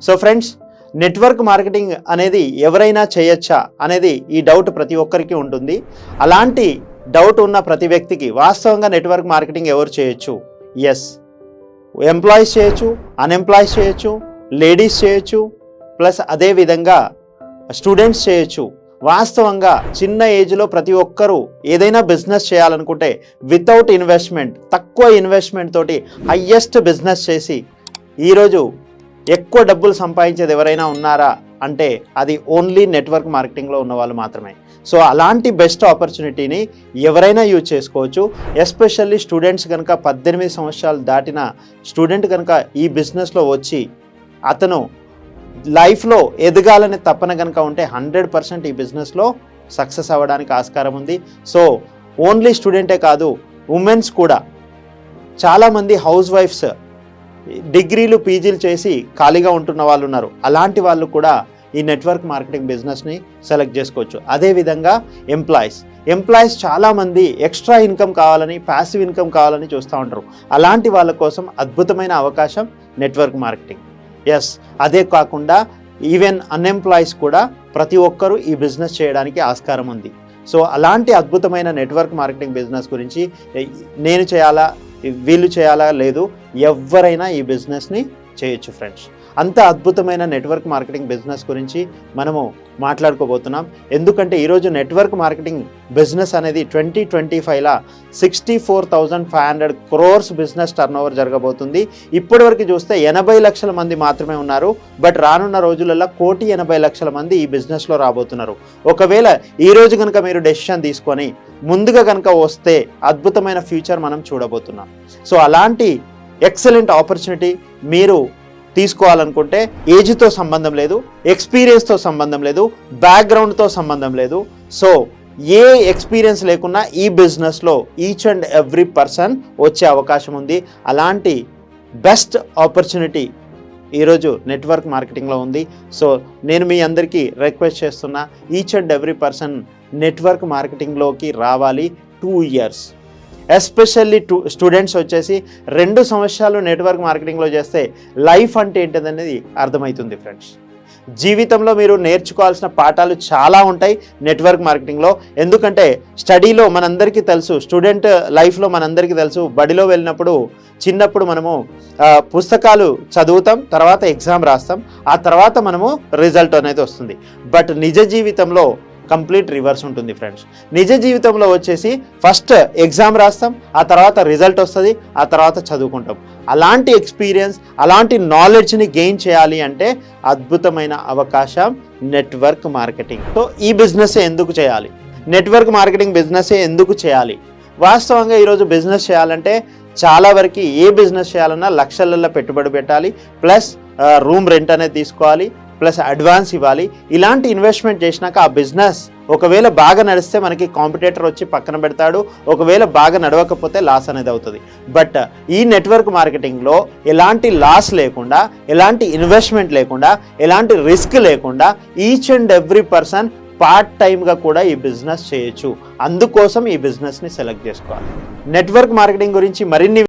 So friends, network marketing అనేది ఎవరైనా చేయొచ్చా అనేది ఈ డౌట్ ప్రతి ఒక్కరికి ఉంటుంది. అలాంటి డౌట్ ఉన్న ప్రతి వ్యక్తికి వాస్తవంగా నెట్వర్క్ మార్కెటింగ్ ఎవరు చేయొచ్చు? ఎస్, ఎంప్లాయీస్ చేయొచ్చు, అన్ఎంప్లాయీస్ చేయొచ్చు, లేడీస్ చేయొచ్చు, ప్లస్ అదేవిధంగా స్టూడెంట్స్ చేయొచ్చు. వాస్తవంగా చిన్న ఏజ్లో ప్రతి ఒక్కరూ ఏదైనా బిజినెస్ చేయాలనుకుంటే వితౌట్ ఇన్వెస్ట్మెంట్, తక్కువ ఇన్వెస్ట్మెంట్ తోటి హయ్యెస్ట్ బిజినెస్ చేసి ఈరోజు ఎక్కువ డబ్బులు సంపాదించేది ఎవరైనా ఉన్నారా అంటే అది ఓన్లీ నెట్వర్క్ మార్కెటింగ్లో ఉన్న వాళ్ళు మాత్రమే. సో అలాంటి బెస్ట్ ఆపర్చునిటీని ఎవరైనా యూజ్ చేసుకోవచ్చు. ఎస్పెషల్లీ స్టూడెంట్స్ కనుక 18 సంవత్సరాలు దాటిన స్టూడెంట్ కనుక ఈ బిజినెస్లో వచ్చి అతను లైఫ్లో ఎదగాలనే తపన కనుక ఉంటే 100% ఈ బిజినెస్లో సక్సెస్ అవ్వడానికి ఆస్కారం ఉంది. సో ఓన్లీ స్టూడెంటే కాదు, ఉమెన్స్ కూడా చాలామంది హౌస్ వైఫ్స్ డిగ్రీలు పీజీలు చేసి ఖాళీగా ఉంటున్న వాళ్ళు ఉన్నారు. అలాంటి వాళ్ళు కూడా ఈ నెట్వర్క్ మార్కెటింగ్ బిజినెస్ని సెలెక్ట్ చేసుకోవచ్చు. అదేవిధంగా ఎంప్లాయీస్ చాలామంది ఎక్స్ట్రా ఇన్కమ్ కావాలని, ప్యాసివ్ ఇన్కమ్ కావాలని చూస్తూ ఉంటారు. అలాంటి వాళ్ళ కోసం అద్భుతమైన అవకాశం నెట్వర్క్ మార్కెటింగ్. ఎస్, అదే కాకుండా ఈవెన్ అన్ఎంప్లాయీస్ కూడా ప్రతి ఒక్కరూ ఈ బిజినెస్ చేయడానికి ఆస్కారం ఉంది. సో అలాంటి అద్భుతమైన నెట్వర్క్ మార్కెటింగ్ బిజినెస్ గురించి నేను చేయాలా, వీళ్ళు చేయాలా లేదు, ఎవరైనా ఈ బిజినెస్ని చేయొచ్చు ఫ్రెండ్స్. అంత అద్భుతమైన నెట్వర్క్ మార్కెటింగ్ బిజినెస్ గురించి మనము మాట్లాడుకోబోతున్నాం. ఎందుకంటే ఈరోజు నెట్వర్క్ మార్కెటింగ్ బిజినెస్ అనేది 2025లా 64,500 crores బిజినెస్ టర్నోవర్ జరగబోతుంది. ఇప్పటివరకు చూస్తే 80 లక్షల మంది మాత్రమే ఉన్నారు. బట్ రానున్న రోజులలో 1,80,00,000 మంది ఈ బిజినెస్లో రాబోతున్నారు. ఒకవేళ ఈరోజు కనుక మీరు డెసిషన్ తీసుకొని ముందుగా కనుక వస్తే అద్భుతమైన ఫ్యూచర్ మనం చూడబోతున్నాం. సో అలాంటి ఎక్సలెంట్ ఆపర్చునిటీ మీరు తీసుకోవాలనుకుంటే ఏజ్తో సంబంధం లేదు, ఎక్స్పీరియన్స్తో సంబంధం లేదు, బ్యాక్గ్రౌండ్తో సంబంధం లేదు. సో ఏ ఎక్స్పీరియన్స్ లేకున్నా ఈ బిజినెస్లో ఈచ్ అండ్ ఎవ్రీ పర్సన్ వచ్చే అవకాశం ఉంది. అలాంటి బెస్ట్ ఆపర్చునిటీ ఈరోజు నెట్వర్క్ మార్కెటింగ్లో ఉంది. సో నేను మీ అందరికీ రిక్వెస్ట్ చేస్తున్నా, each and every person network మార్కెటింగ్లోకి రావాలి. 2 years ఎస్పెషల్లీ స్టూడెంట్స్ వచ్చేసి 2 సంవత్సరాలు నెట్వర్క్ మార్కెటింగ్లో చేస్తే లైఫ్ అంటే ఏంటనేది అర్థమవుతుంది ఫ్రెండ్స్. జీవితంలో మీరు నేర్చుకోవాల్సిన పాఠాలు చాలా ఉంటాయి నెట్వర్క్ మార్కెటింగ్లో. ఎందుకంటే స్టడీలో మనందరికీ తెలుసు, స్టూడెంట్ లైఫ్లో మనందరికీ తెలుసు, బడిలో వెళ్ళినప్పుడు చిన్నప్పుడు మనము పుస్తకాలు చదువుతాం, తర్వాత ఎగ్జామ్ రాస్తాం, ఆ తర్వాత మనము రిజల్ట్ అనేది వస్తుంది. బట్ నిజ జీవితంలో కంప్లీట్ రివర్స్ ఉంటుంది ఫ్రెండ్స్. నిజ జీవితంలో వచ్చేసి ఫస్ట్ ఎగ్జామ్ రాస్తాం, ఆ తర్వాత రిజల్ట్ వస్తుంది, ఆ తర్వాత చదువుకుంటాం. అలాంటి ఎక్స్పీరియన్స్, అలాంటి నాలెడ్జ్ని గెయిన్ చేయాలి అంటే అద్భుతమైన అవకాశం నెట్వర్క్ మార్కెటింగ్. సో ఈ బిజినెస్ ఎందుకు చేయాలి, నెట్వర్క్ మార్కెటింగ్ బిజినెస్ ఎందుకు చేయాలి? వాస్తవంగా ఈరోజు బిజినెస్ చేయాలంటే చాలా వరకు ఏ బిజినెస్ చేయాలన్నా లక్షలలో పెట్టుబడి పెట్టాలి, ప్లస్ రూమ్ రెంట్ అనేది తీసుకోవాలి, ప్లస్ అడ్వాన్స్ ఇవ్వాలి. ఇలాంటి ఇన్వెస్ట్మెంట్ చేసినాక ఆ బిజినెస్ ఒకవేళ బాగా నడిస్తే మనకి కాంపిటేటర్ వచ్చి పక్కన పెడతాడు, ఒకవేళ బాగా నడవకపోతే లాస్ అనేది అవుతుంది. బట్ ఈ నెట్వర్క్ మార్కెటింగ్లో ఎలాంటి లాస్ లేకుండా, ఎలాంటి ఇన్వెస్ట్మెంట్ లేకుండా, ఎలాంటి రిస్క్ లేకుండా each and every person part టైమ్గా కూడా ఈ బిజినెస్ చేయొచ్చు. అందుకోసం ఈ బిజినెస్ని సెలెక్ట్ చేసుకోవాలి. నెట్వర్క్ మార్కెటింగ్ గురించి మరిన్ని